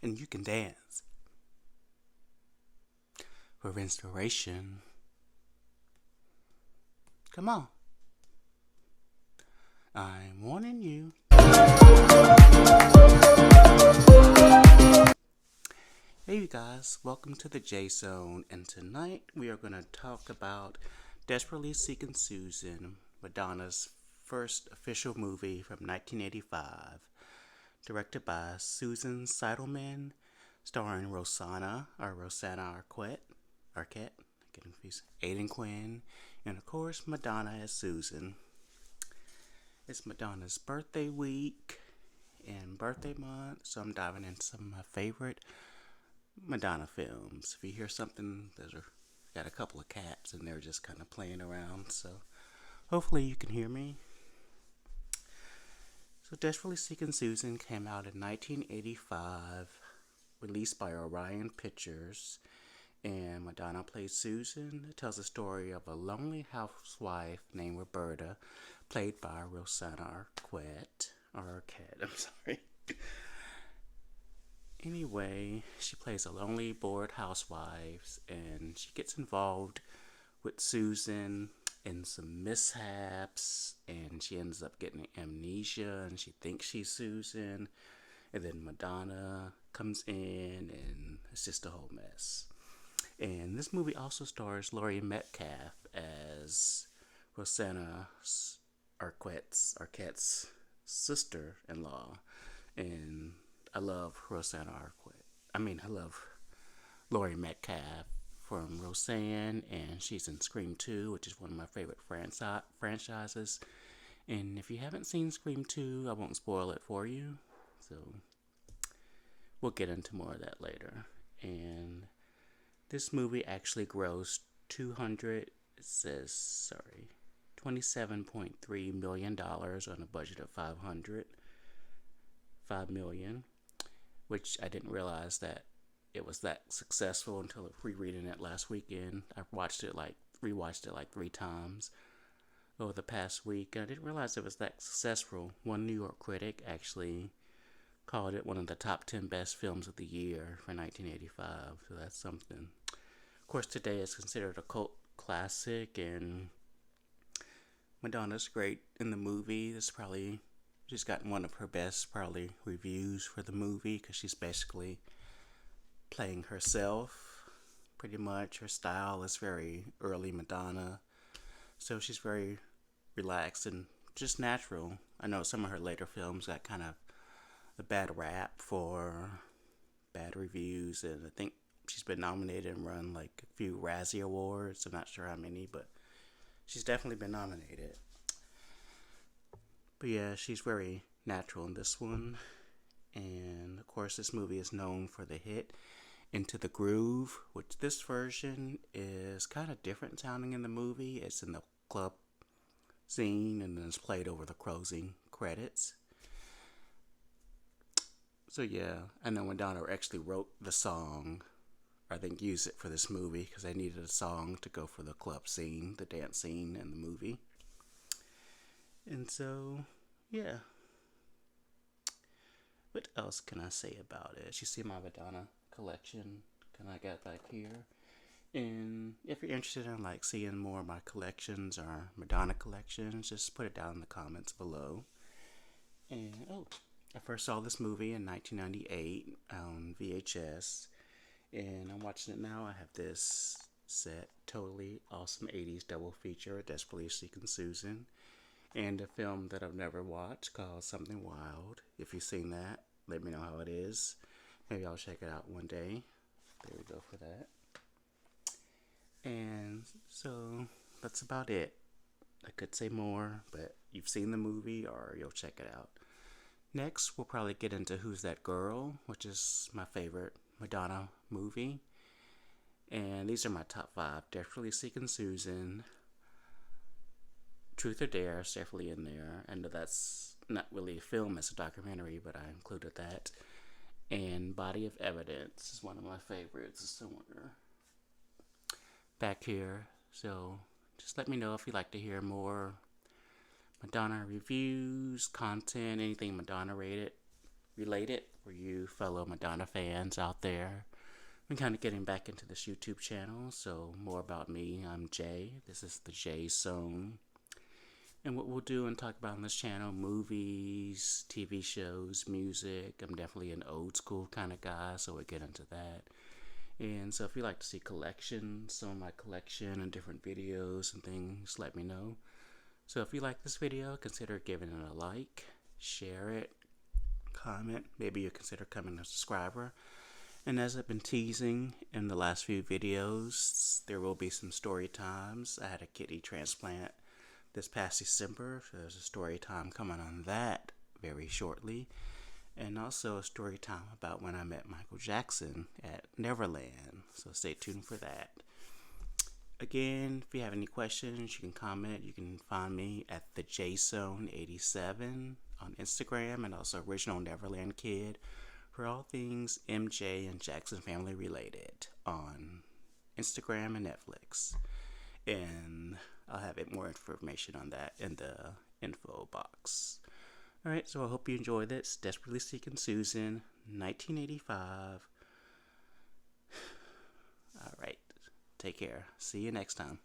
and you can dance. For inspiration, come on. I'm warning you. Hey you guys, welcome to the J Zone, and tonight we are going to talk about Desperately Seeking Susan, Madonna's first official movie from 1985, directed by Susan Seidelman, starring Rosanna Arquette, getting confused, Aidan Quinn, and of course Madonna as Susan. It's Madonna's birthday week and birthday month, so I'm diving into some of my favorite Madonna films. If you hear something, there's got a couple of cats and they're just kind of playing around, so hopefully you can hear me. So Desperately Seeking Susan came out in 1985, released by Orion Pictures, and Madonna plays Susan. It tells the story of a lonely housewife named Roberta, played by Rosanna Arquette, I'm sorry. Anyway, she plays a lonely, bored housewife, and she gets involved with Susan in some mishaps, and she ends up getting amnesia, and she thinks she's Susan, and then Madonna comes in, and it's just a whole mess. And this movie also stars Laurie Metcalf as Rosanna Arquette's sister-in-law, and I love Rosanna Arquette. I love Laurie Metcalf from Roseanne, and she's in Scream 2, which is one of my favorite franchises. And if you haven't seen Scream 2, I won't spoil it for you. So we'll get into more of that later. And this movie actually grossed $27.3 million on a budget of $5 million, which I didn't realize that it was that successful until rereading it last weekend. I rewatched it like 3 times over the past week, and I didn't realize it was that successful. One New York critic actually called it one of the top 10 best films of the year for 1985, so that's something. Of course, today it's considered a cult classic, and Madonna's great in the movie. She's gotten one of her best, probably, reviews for the movie, because she's basically playing herself, pretty much. Her style is very early Madonna, so she's very relaxed and just natural. I know some of her later films got kind of a bad rap for bad reviews, and I think she's been nominated and won like a few Razzie Awards. I'm not sure how many, but she's definitely been nominated. But yeah, she's very natural in this one. And of course, this movie is known for the hit Into the Groove, which this version is kind of different sounding in the movie. It's in the club scene and then it's played over the closing credits. So yeah, I know Madonna actually wrote the song, or I think used it for this movie, because they needed a song to go for the club scene, the dance scene in the movie. And so, yeah. What else can I say about it? You see my Madonna collection, I got back here. And if you're interested in like seeing more of my collections or Madonna collections, just put it down in the comments below. And I first saw this movie in 1998 on VHS, and I'm watching it now. I have this set, totally awesome 80s double feature, Desperately Seeking Susan, and a film that I've never watched called Something Wild. If you've seen that, let me know how it is. Maybe I'll check it out one day. There we go for that. And so that's about it. I could say more, but you've seen the movie or you'll check it out. Next, we'll probably get into Who's That Girl, which is my favorite Madonna movie. And these are my top 5. Desperately Seeking Susan, Truth or Dare is definitely in there. I know that's not really a film, it's a documentary, but I included that. And Body of Evidence is one of my favorites. It's somewhere back here. So just let me know if you'd like to hear more Madonna reviews, content, anything Madonna rated. related for you fellow Madonna fans out there. I'm kind of getting back into this YouTube channel, so more about me. I'm Jay. This is the Jay Zone. And what we'll do and talk about on this channel, movies, TV shows, music. I'm definitely an old school kind of guy, so we'll get into that. And so if you like to see collections, some of my collection and different videos and things, let me know. So if you like this video, consider giving it a like, share it, comment. Maybe you'll consider becoming a subscriber. And as I've been teasing in the last few videos, there will be some story times. I had a kitty transplant this past December, so there's a story time coming on that very shortly. And also a story time about when I met Michael Jackson at Neverland, so stay tuned for that. Again, if you have any questions, you can comment. You can find me at the JZone87 on Instagram, and also Original Neverland Kid for all things MJ and Jackson family related on Instagram and Netflix. And I'll have more information on that in the info box. Alright, so I hope you enjoyed this. Desperately Seeking Susan, 1985. Alright, take care. See you next time.